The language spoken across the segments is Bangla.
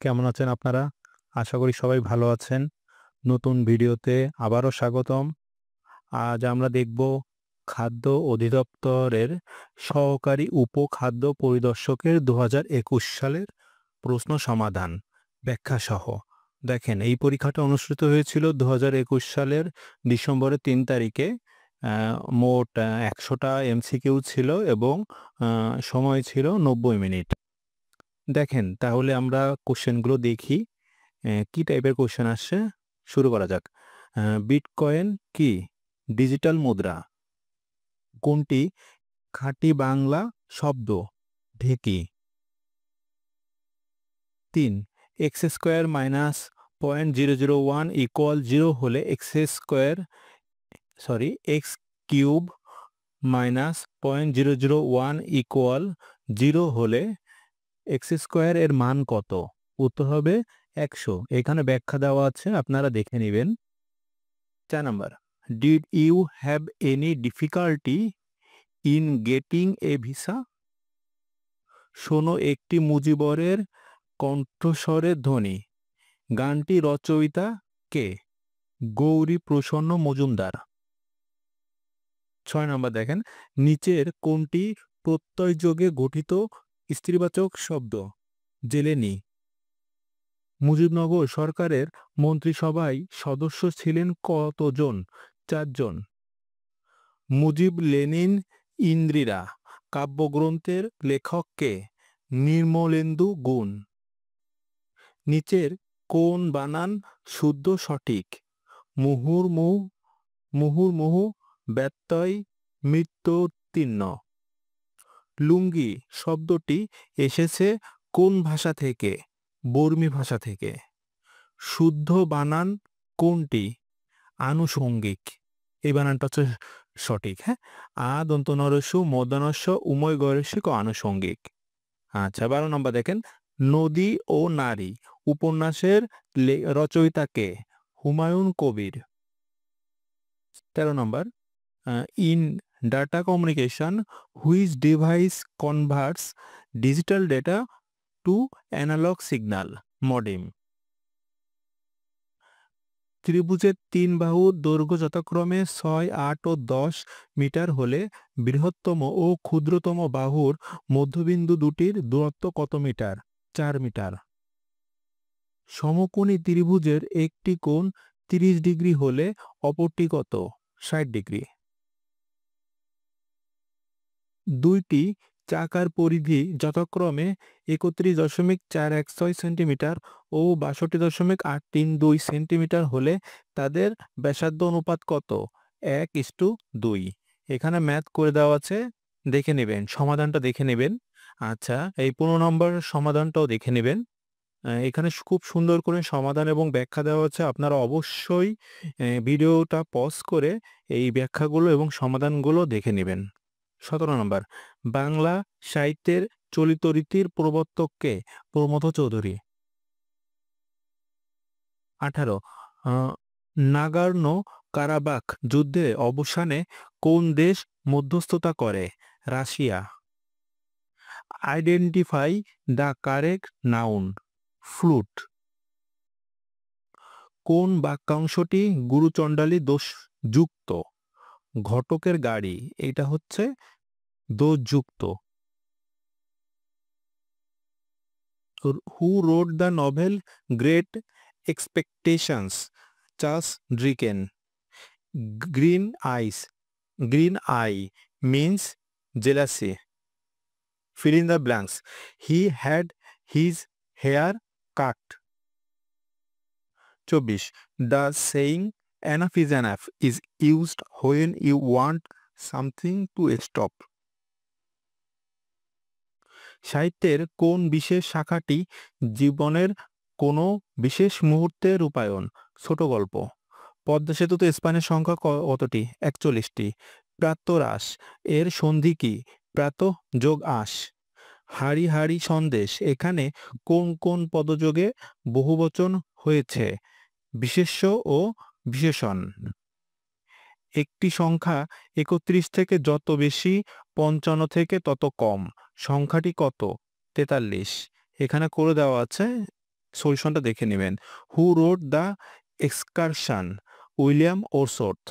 কেমন আছেন আপনারা? আশা করি সবাই ভালো আছেন। নতুন ভিডিওতে আবারও স্বাগতম। আজ আমরা দেখব খাদ্য অধিদপ্তরের সহকারী উপখাদ্য পরিদর্শকের ২০২১ সালের প্রশ্ন সমাধান ব্যাখ্যাসহ। দেখেন, এই পরীক্ষাটা অনুষ্ঠিত হয়েছিল ২০২১ সালের ডিসেম্বরের ৩ তারিখে। মোট ১০০টা এমসিকিউ ছিল এবং সময় ছিল ৯০ মিনিট। দেখেন, তাহলে আমরা কোশ্চেনগুলো দেখি। কি টাইপের কোশ্চেন আসছে, শুরু করা যাক। বিটকয়েন কি ডিজিটাল মুদ্রা? কোনটি খাঁটি বাংলা শব্দ? ঢেকি। ৩, এক্স স্কোয়ার মাইনাস 0.001 ইকুয়াল 0 হলে এক্স কিউব মাইনাস 0.001 ইকুয়াল 0 হলে এক্স স্কোয়ার এর মান কত? উত্তর হবে ১০০। এখানে ব্যাখ্যা দেওয়া আছে, আপনারা দেখে নেবেন। ৪ number, did you have any difficulty in getting a visa? শোনো একটি মুজিবরের কণ্ঠস্বরের ধ্বনি। গানটি রচয়িতা কে? গৌরী প্রসন্ন মজুমদার। ৬ নম্বর দেখেন, নিচের কোনটি প্রত্যয়যোগে গঠিত স্ত্রীবাচক শব্দ? জেলেনি। মুজিবনগর সরকারের মন্ত্রিসভায় সদস্য ছিলেন কতজন? ৪ জন। মুজিব লেনিন ইন্দিরা কাব্যগ্রন্থের লেখক কে? নির্মলেন্দু গুণ। নিচের কোন বানান শুদ্ধ সঠিক? মুহুর্মুহু, মুহুর্মুহু, ব্যত্যয়, মৃত্যুতীর্ণ। লুঙ্গি শব্দটি এসেছে কোন ভাষা থেকে? বর্মী ভাষা থেকে। শুদ্ধ বানান কোনটি? আনুষঙ্গিক। এই বানানটা হচ্ছে সঠিক। হ্যাঁ, আ দন্ত নরস্য মূর্ধন্যস্য উময় গরস্যিক ও আনুষঙ্গিক। আচ্ছা, ১২ নম্বর দেখেন, নদী ও নারী উপন্যাসের রচয়িতা কে? হুমায়ুন কবির। ১৩ নম্বর, in data communication which device converts digital data to analogue signal? Modem. ত্রিভুজের ৩ বাহুর দৈর্ঘ্য যথাক্রমে ৬, ৮ ও ১০ মিটার হলে বৃহত্তম ও ক্ষুদ্রতম বাহুর মধ্যবিন্দু দুটির দূরত্ব কত মিটার? ৪ মিটার। সমকোণী ত্রিভুজের একটি কোণ ৩০ ডিগ্রি হলে অপরটি কত? ৬০ ডিগ্রি। দুইটি চাকার পরিধি যথাক্রমে ৩১.৪১৬ সেন্টিমিটার ও ৬২.৮৩২ সেন্টিমিটার হলে তাদের ব্যাসার্ধ অনুপাত কত? ১:২। এখানে ম্যাথ করে দেওয়া আছে, দেখে নেবেন, সমাধানটা দেখে নেবেন। আচ্ছা, এই ১৫ নম্বর সমাধানটাও দেখে নেবেন। এখানে খুব সুন্দর করে সমাধান এবং ব্যাখ্যা দেওয়া আছে। আপনারা অবশ্যই ভিডিওটা পজ করে এই ব্যাখ্যাগুলো এবং সমাধানগুলো দেখে নেবেন। ১৭ নম্বর, বাংলা সাহিত্যের চলিত রীতির প্রবর্তক কে? প্রমথ চৌধুরী। ১৮, নাগর্নো কারাবাখ যুদ্ধে অবসানে কোন দেশ মধ্যস্থতা করে? Russia. Identify the correct noun. Flute. কোন বাক্যাংশটি গুরুচণ্ডালী দোষযুক্ত? ঘটকের গাড়ি, এটা হচ্ছে দোষযুক্ত। Who wrote the novel Great Expectations? Charles Dickens. Green eyes, green eye means jealousy. Fill in the blanks. He had his hair cut. ২৪, the saying enough is enough is used when you want something to stop. সাহিত্যের কোন বিশেষ শাখাটি জীবনের কোনো বিশেষ মুহূর্তে রূপায়ণ? ছোট গল্প। পদ্মা সেতুতে স্পানের সংখ্যা কতটি? ৪১টি। প্রাতরাশ এর সন্ধি কি? প্রাত যোগ আশ। হাড়ি হাড়ি সন্দেশ এখানে কোন কোন পদযোগে বহুবচন হয়েছে? বিশেষ্য ও বিশেষণ। একটি সংখ্যা ৩১ থেকে যত বেশি ৫৫ থেকে তত কম, সংখ্যাটি কত? ৪৩। এখানে করে দেওয়া আছে, সলিউশনটা দেখে নেবেন। Who wrote the Excursion? William Wordsworth.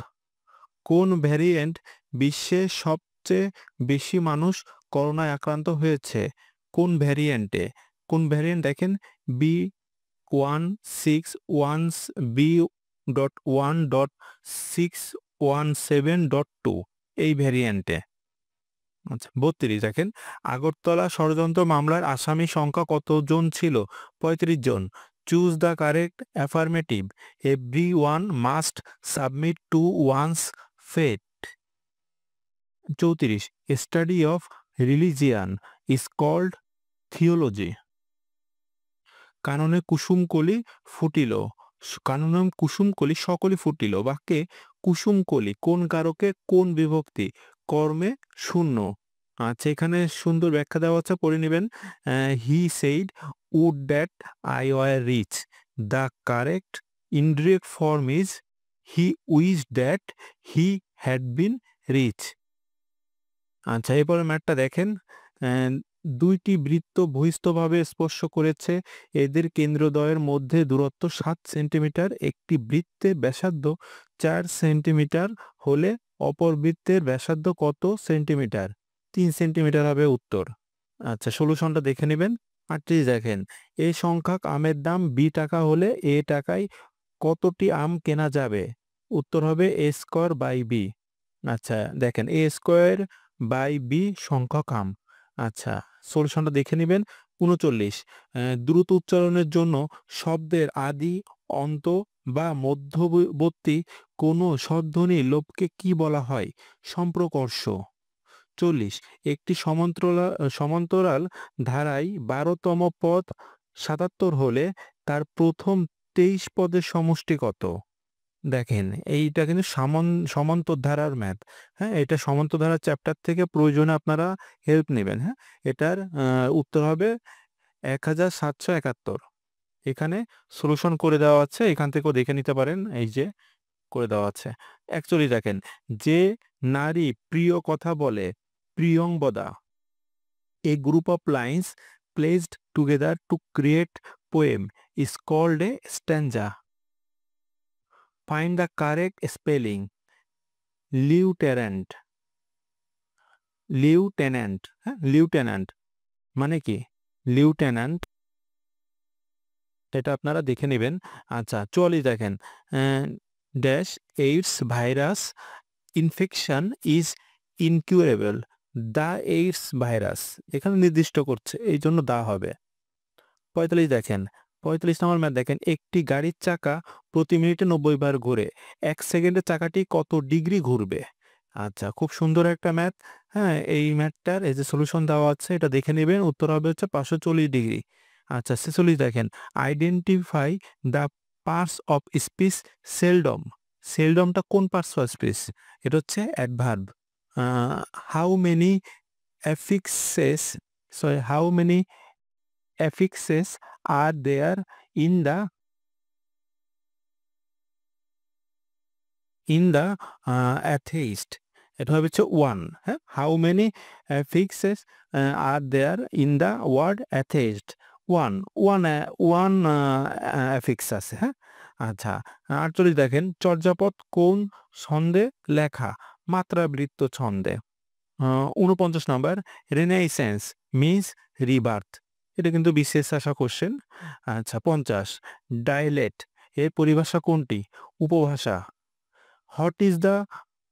কোন ভ্যারিয়েন্ট বিশ্বে সবচেয়ে বেশি মানুষ করোনায় আক্রান্ত হয়েছে? কোন ভ্যারিয়েন্টে? কোন ভ্যারিয়েন্ট দেখেন, B.1.6.1.617.2 এই ভ্যারিয়েন্টে। আচ্ছা 32 দেখেন, আগরতলা ষড়যন্ত্র মামলার আসামি সংখ্যা কতজন ছিল? 35 জন। Choose the correct affirmative. Everyone must submit to one's fate. 34 study of religion is called theology. কাননে কুসুমকলি ফুটিল। কাননে কুসুমকলি সকলই ফুটিল বাক্যে কুসুমকলি কোন কারকে কোন বিভক্তি? কর্মে শূন্য। আচ্ছা এখানে সুন্দর ব্যাখ্যা দেওয়া আছে, পড়ে নেবেন। He said would that I were rich. The correct indirect form is he wished that he had been rich. আচ্ছা এরপরে ম্যাটটা দেখেন, দুইটি বৃত্ত বহিস্থভাবে স্পর্শ করেছে, এদের কেন্দ্রদ্বয়ের মধ্যে দূরত্ব 7 সেন্টিমিটার। একটি বৃত্তের ব্যাসার্ধ 4 সেন্টিমিটার হলে অপর বৃত্তের ব্যাসার্ধ কত সেন্টিমিটার? 3 সেন্টিমিটার হবে উত্তর। আচ্ছা সলিউশনটা দেখে নেবেন। 38 দেখেন, এ সংখ্যক আমের দাম বি টাকা হলে এ টাকায় কতটি আম কেনা যাবে? উত্তর হবে এ স্কোয়ার বাই বি। আচ্ছা দেখেন, এ স্কোয়ার বাই বি সংখ্যক আম। আচ্ছা সলিউশনটা দেখে নেবেন। 39 দ্রুত উচ্চারণের জন্য শব্দের আদি, অন্ত বা মধ্যবর্তী কোনো স্বরধ্বনি লোপকে কি বলা হয়? সম্প্রকর্ষ। 40 একটি সমান্তরাল ধারায় 12তম পদ 77 হলে তার প্রথম 23 পদের সমষ্টি কত? দেখেন এইটা কিন্তু সমান্তর ধারার ম্যাথ। হ্যাঁ, এটা সমান্তর ধারার চ্যাপ্টার থেকে প্রয়োজনে আপনারা হেল্প নেবেন। হ্যাঁ, এটার উত্তর হবে 1771। এখানে সলিউশন করে দেওয়া আছে, এখান থেকেও দেখে নিতে পারেন, এই যে করে দেওয়া আছে। অ্যাকচুয়ালি দেখেন, যে নারী প্রিয় কথা বলে প্রিয়ংবদা, a group of lines placed together to create poem is called a stanza. Find the correct spelling. Lieutenant. Lieutenant, হ্যাঁ লিউটেন্যান্ট মানে কি? লিউটেন্যান্ট এটা আপনারা দেখে নেবেন। আচ্ছা 44 দেখেন, dash AIDS virus infection is incurable. The AIDS virus এখানে নির্দিষ্ট করছে, এই জন্য দা হবে। 45 দেখেন, 45 নম্বর ম্যাথ দেখেন, একটি গাড়ির চাকা প্রতি মিনিটে 90 বার ঘুরে, 1 সেকেন্ডে চাকাটি কত ডিগ্রি ঘুরবে? আচ্ছা খুব সুন্দর একটা ম্যাথ। হ্যাঁ, এই ম্যাথটার এই যে সলিউশন দেওয়া আছে এটা দেখে নেবেন, উত্তর হবে হচ্ছে 540 ডিগ্রি। আচ্ছা 46 দেখেন, identify the parts of speech seldom. সেলডমটা কোন পার্টস অফ স্পিচ? এটা হচ্ছে adverb. How many affixes how many affixes are there in the atheist? এটা হবে হচ্ছে 1। হ্যাঁ, how many affixes are there in the word atheist? 1 1 1 affix আছে। হ্যাঁ, আচ্ছা 48 দেখেন, চর্যাপদ কোন ছন্দে লেখা? মাত্রাবৃত্ত ছন্দে। 49 নাম্বার, রেনেসাঁস মিন্স রিবার্থ। এটা কিন্তু বিশেষ আসা কোশ্চেন। আচ্ছা 50 ডাইলেট এর পরিভাষা কোনটি? উপভাষা। What is the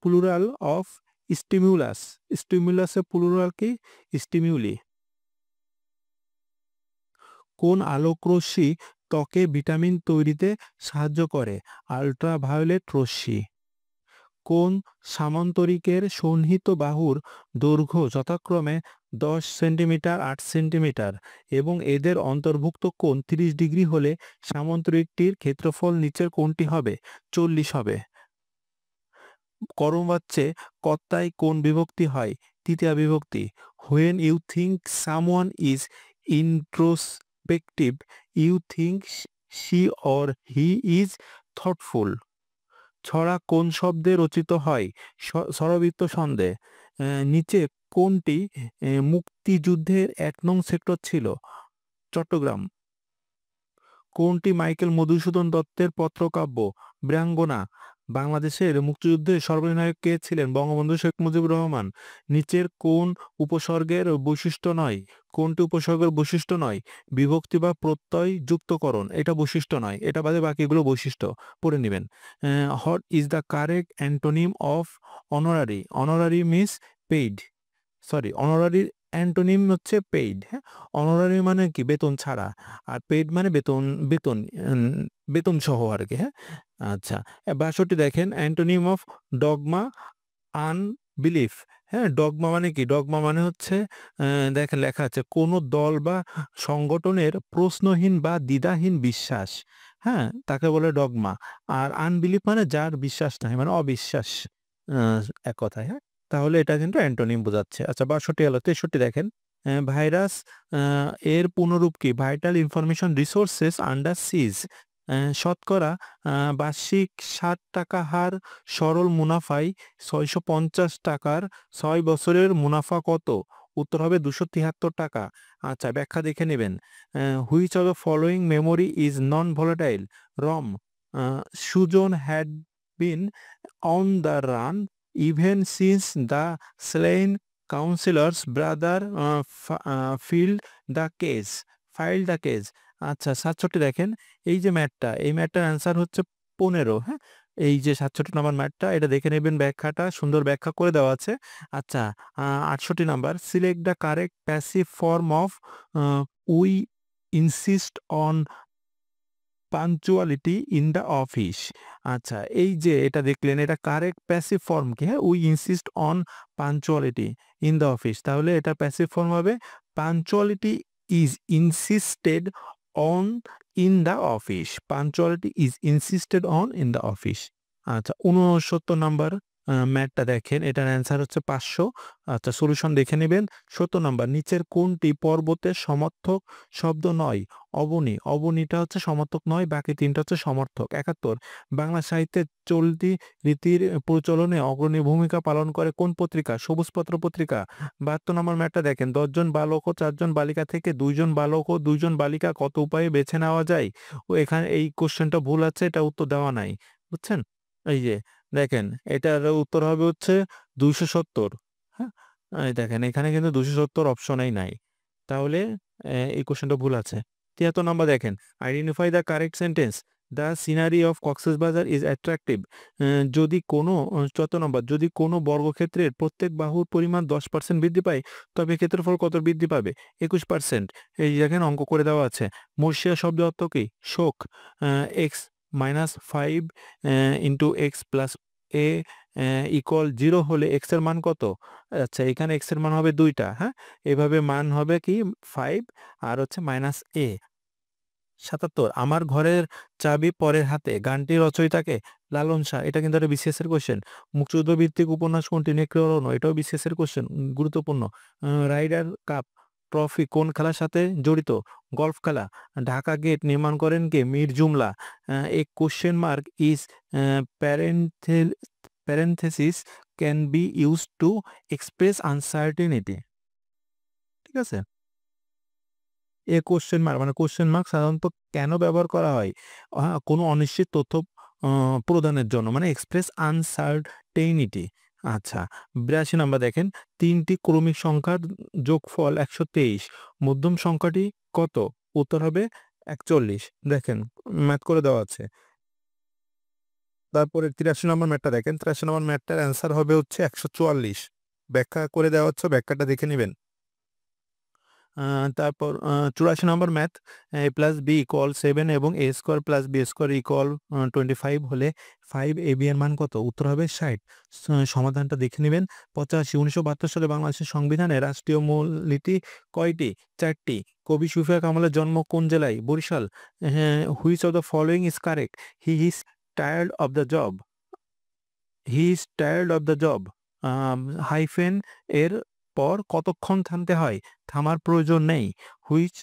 plural of stimulus? স্টিমুলাসের প্লুরাল কি? স্টিমিউলি। কোন আলোকরশ্মি ত্বকে ভিটামিন তৈরিতে সাহায্য করে? আল্ট্রাভায়োলেট রশ্মি। কোন সামান্তরিকের সন্নিহিত বাহুর দৈর্ঘ্য যথাক্রমে 10 সেন্টিমিটার 8 সেন্টিমিটার এবং এদের অন্তর্ভুক্ত কোণ 30 ডিগ্রি হলে সামান্তরিকটির ক্ষেত্রফল নিচের কোনটি হবে? 40 হবে। করমবাচ্যে কর্তায় কোন বিভক্তি হয়? তৃতীয়া বিভক্তি। When you think someone is introspective you think she or he is thoughtful. ছড়া কোন শব্দে রচিত হয়? স্বরবৃত্ত ছন্দে। নিচে কোনটি মুক্তিযুদ্ধের 1 নং সেক্টর ছিল? চট্টগ্রাম। কোনটি মাইকেল মধুসূদন দত্তের পত্রকাব্য? বীরাঙ্গনা। বাংলাদেশের মুক্তিযুদ্ধে সর্বনায়ক কে ছিলেন? বঙ্গবন্ধু শেখ মুজিবুর রহমান। নিচের কোন উপসর্গের বৈশিষ্ট্য নয়? কোনটি উপসর্গের বৈশিষ্ট্য নয়? বিভক্তি বা প্রত্যয় যুক্তকরণ, এটা বৈশিষ্ট্য নয়, এটা বাদে বাকিগুলো বৈশিষ্ট্য পড়ে নেবেন। What is the correct antonym of honorary? Honorary means paid, sorry, অনারারির অ্যান্টোনিম হচ্ছে পেইড। হ্যাঁ, অনারারি মানে কি? বেতন ছাড়া। আর পেইড মানে বেতন, বেতন বেতন সহ আর কি। হ্যাঁ, আচ্ছা। ৬২ দেখেন, অ্যান্টোনিম অফ ডগমা আনবিলিফ। হ্যাঁ, ডগমা মানে কি? ডগমা মানে হচ্ছে দেখেন লেখা আছে কোনো দল বা সংগঠনের প্রশ্নহীন বা দ্বিধাহীন বিশ্বাস। হ্যাঁ, তাকে বলে ডগমা। আর আনবিলিফ মানে যার বিশ্বাস নাই, মানে অবিশ্বাস, এক কথায়। হ্যাঁ, তাহলে এটা কিন্তু অ্যান্টোনিম বোঝাচ্ছে। আচ্ছা, ৬২ হলো। ৬৩ দেখেন, ভাইরাস এর পুনরূপ কি? ভাইটাল ইনফরমেশন রিসোর্সেস আন্ডার সিজ। শতকরা বার্ষিক ৳৬০ হার সরল মুনাফায় ৬৫০ টাকার ৬ বছরের মুনাফা কত? উত্তর হবে ৳২৭৩। আচ্ছা, ব্যাখ্যা দেখে নেবেন। Which of the following memory is non volatile? ROM. Sujan had been on the run even since the slain councillors brother filed the case. আচ্ছা, ৬৭ দেখেন, এই যে ম্যাটটা, এই ম্যাটটার অ্যান্সার হচ্ছে ১৫। হ্যাঁ, এই যে ৬৭ নাম্বার ম্যাটটা, এটা দেখে নেবেন, ব্যাখ্যাটা সুন্দর ব্যাখ্যা করে দেওয়া আছে। আচ্ছা, ৬৮ number, select the correct passive form of we insist on punctuality in the office. আচ্ছা, এই যে এটা দেখলেন, এটা কারেক্ট প্যাসিভ ফর্ম কি? হ্যাঁ, we insist on punctuality in the office, তাহলে এটা প্যাসিভ ফর্ম হবে punctuality is insisted on in the office. Punctuality is insisted on in the office. আচ্ছা, ৬৯ নাম্বার ম্যাথটা দেখেন, এটার অ্যান্সার হচ্ছে ৫০০। আচ্ছা, সলিউশন দেখে নেবেন। ৭০ নাম্বার, নিচের কোনটি পর্বতের সমর্থক শব্দ নয়? অবনী। অবনীটা হচ্ছে সমর্থক নয়, বাকি তিনটা হচ্ছে সমর্থক। ৭১, বাংলা সাহিত্যের চলতি রীতির প্রচলনে অগ্রণী ভূমিকা পালন করে কোন পত্রিকা? সবুজপত্র পত্রিকা। ৭২ নম্বর ম্যাটটা দেখেন, ১০ জন বালক ও ৪ জন বালিকা থেকে ২ জন বালক ও ২ জন বালিকা কত উপায়ে বেছে নেওয়া যায়? ও এখানে এই কোশ্চেনটা ভুল আছে, এটা উত্তর দেওয়া নাই, বুঝছেন? এই যে দেখেন, এটার উত্তর হবে হচ্ছে ২৭০। হ্যাঁ, এই দেখেন, এখানে কিন্তু ২৭০ অপশনেই নাই, তাহলে এই কোশ্চেনটা ভুল আছে। ৭৩ নম্বর দেখেন, identify the correct sentence. The scenery of Cox's Bazar is attractive. যদি কোনো ৭৪ নম্বর, যদি কোনো বর্গক্ষেত্রের প্রত্যেক বাহুর পরিমাণ ১০% বৃদ্ধি পায়, তবে ক্ষেত্রফল কত বৃদ্ধি পাবে? ২১%। এই দেখেন, অঙ্ক করে দেওয়া আছে। মর্ষিয়া শব্দের অর্থ কি? শোক। X minus ৫ into x plus a equal 0 হলে এক্স এর মান কত? আচ্ছা, এখানে এক্স এর মান হবে ২টা। হ্যাঁ, এভাবে মান হবে কি? 5 আর হচ্ছে মাইনাস এ। ৭৭, আমার ঘরের চাবি পরের হাতে, গানটির রচয়িতাকে? লালন শাহ। এটা কিন্তু একটা বিসিএস এর কোশ্চেন। মুক্তিযুদ্ধ ভিত্তিক উপন্যাস কোনটি? নেকড়ে অরণ্য। এটাও বিসিএস এর কোশ্চেন, গুরুত্বপূর্ণ। রাইডার কাপ ট্রফি কোন খেলার সাথে জড়িত? গলফ খেলা। ঢাকা গেট নির্মাণ করেন কে? Mir Jumla. A question mark is parenthesis can be used to express uncertainty. ঠিক আছে, এ কোশ্চেন মার্ক মানে কোশ্চেন মার্ক সাধারণত কেন ব্যবহার করা হয়? কোনো অনিশ্চিত তথ্য প্রদানের জন্য, মানে এক্সপ্রেস আনসার্টেইনিটি। আচ্ছা, ৮২ নাম্বার দেখেন, ৩টি ক্রমিক সংখ্যার যোগফল ১২৩, মধ্যম সংখ্যাটি কত? উত্তর হবে ৪১। দেখেন, ম্যাথ করে দেওয়া আছে। তারপরে ৮৩ নম্বর ম্যাথটা দেখেন, ৮৩ নম্বর ম্যাথটার অ্যান্সার হবে হচ্ছে ১৪৪। ব্যাখ্যা করে দেওয়া হচ্ছে, ব্যাখ্যাটা দেখে নেবেন। তারপর ৮৪ নম্বর math, a plus b equal 7 এবং a square plus b square equal 25 হলে 5ab এর মান কত? উত্তর হবে ৬০। সমাধানটা দেখে নেবেন। ৮৫, ১৯৭২ সালে বাংলাদেশের সংবিধানে রাষ্ট্রীয় মূলনীতি কয়টি? ৪টি। কবি সুফিয়া কামালের জন্ম কোন জেলায়? Barishal. Which of the following is correct? He is tired of the job. He is tired of the job. Hyphen এর পর কতক্ষণ থামতে হয়? থামার প্রয়োজন নেই। Which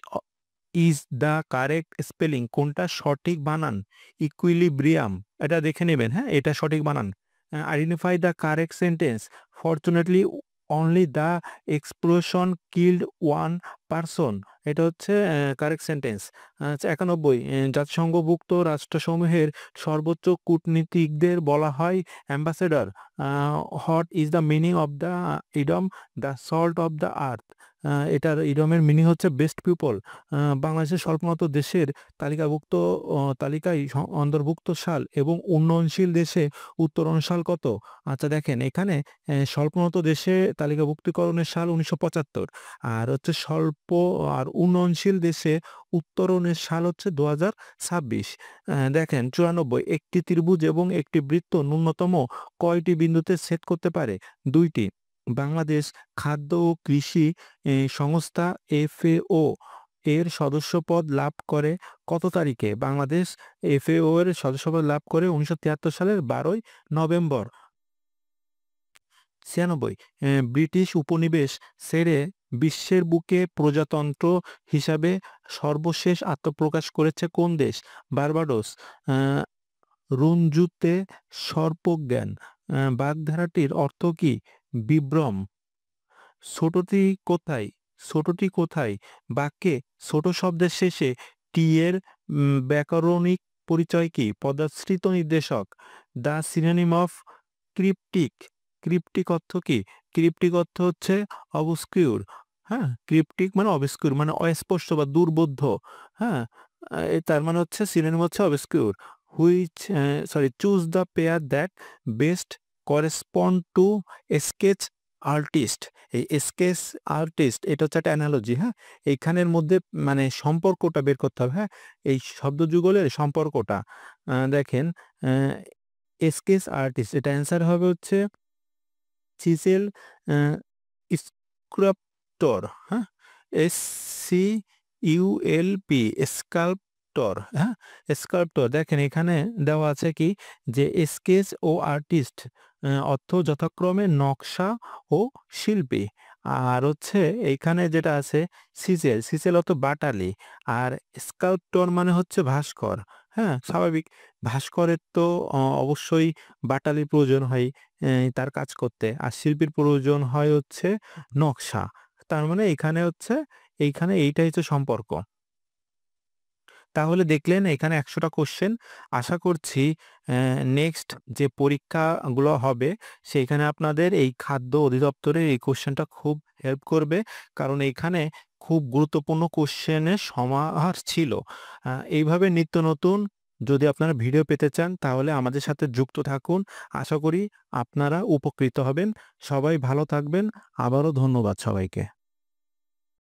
is the correct spelling? কোনটা সঠিক বানান? ইকুইলিব্রিয়াম। এটা দেখে নেবেন। হ্যাঁ, এটা সঠিক বানান। Identify the correct sentence. Fortunately only the explosion killed one person. এটা হচ্ছে কারেক্ট সেন্টেন্স। আচ্ছা 91 জাতিসংঘভুক্ত রাষ্ট্রসমূহের সর্বোচ্চ কূটনীতিকদের বলা হয় ambassador. What is the meaning of the idiom the salt of the earth? এটার ইডমের মিনিং হচ্ছে বেস্ট পিপল। বাংলাদেশের স্বল্পোন্নত দেশের তালিকাভুক্ত তালিকায় অন্তর্ভুক্ত সাল এবং উন্নয়নশীল দেশে উত্তরণ সাল কত? আচ্ছা দেখেন এখানে স্বল্পোন্নত দেশে তালিকাভুক্তিকরণের সাল 1975, আর হচ্ছে স্বল্প আর উন্নয়নশীল দেশে উত্তরণের সাল হচ্ছে 2026। দেখেন 94 একটি ত্রিভুজ এবং একটি বৃত্ত ন্যূনতম কয়টি বিন্দুতে ছেদ করতে পারে? 2টি। বাংলাদেশ খাদ্য ও কৃষি সংস্থা FAO এর সদস্যপদ লাভ করে কত তারিখে? বাংলাদেশ FAO এর সদস্যপদ লাভ করে 1973 সালের 12ই নভেম্বর। 96 ব্রিটিশ উপনিবেশ ছেড়ে বিশ্বের বুকে প্রজাতন্ত্র হিসাবে সর্বশেষ আত্মপ্রকাশ করেছে কোন দেশ? বার্বাডোস। রুনজুতে সর্পজ্ঞান বাগধারাটির অর্থ কি? বিভ্রম। ছোটটি কোথায়? ছোটটি কোথায় বাক্যে ছোট শব্দের শেষে টি এর ব্যাকরণিক পরিচয় কি? পদাশ্রিত নির্দেশক। The synonym of cryptic. Cryptic অর্থ কি? ক্রিপ্টিক অর্থ হচ্ছে অবস্কিউর। হ্যাঁ, ক্রিপ্টিক মানে অবস্কিউর মানে অস্পষ্ট বা দুর্বোধ্য। হ্যাঁ, তার মানে হচ্ছে সিনোনিম হচ্ছে obscure. Which choose the pair that best correspond to sketch artist. এই স্কেচ আর্টিস্ট এটা হচ্ছে একটা অ্যানালজি। হ্যাঁ, এইখানের মধ্যে মানে সম্পর্কটা বের করতে হবে। হ্যাঁ, এই শব্দযুগলের সম্পর্কটা দেখেন স্কেচ আর্টিস্ট এটা অ্যান্সার হবে হচ্ছে চিসেল স্ক্রাপ্টর। হ্যাঁ, SCULP স্কাল্পটর। হ্যাঁ, স্কাল্পটর। দেখেন এখানে দেওয়া আছে কি যে স্কেচ ও আর্টিস্ট অর্থ যথাক্রমে নকশা ও শিল্পী। আর হচ্ছে এইখানে যেটা আছে সিসেল, সিসেল অর্থ বাটালি। আর স্কাল্পটর মানে হচ্ছে ভাস্কর। হ্যাঁ, স্বাভাবিক ভাস্করের তো অবশ্যই বাটালির প্রয়োজন হয় তার কাজ করতে, আর শিল্পীর প্রয়োজন হয় হচ্ছে নকশা। তার মানে এখানে হচ্ছে এইখানে এইটাই হচ্ছে সম্পর্ক। তাহলে দেখলেন এখানে 100টা কোশ্চেন। আশা করছি নেক্সট যে পরীক্ষাগুলো হবে সেইখানে আপনাদের এই খাদ্য অধিদপ্তরের এই কোশ্চেনটা খুব হেল্প করবে, কারণ এইখানে খুব গুরুত্বপূর্ণ কোশ্চেনের সমাহার ছিল। এইভাবে নিত্য নতুন যদি আপনারা ভিডিও পেতে চান তাহলে আমাদের সাথে যুক্ত থাকুন। আশা করি আপনারা উপকৃত হবেন। সবাই ভালো থাকবেন। আবারও ধন্যবাদ সবাইকে।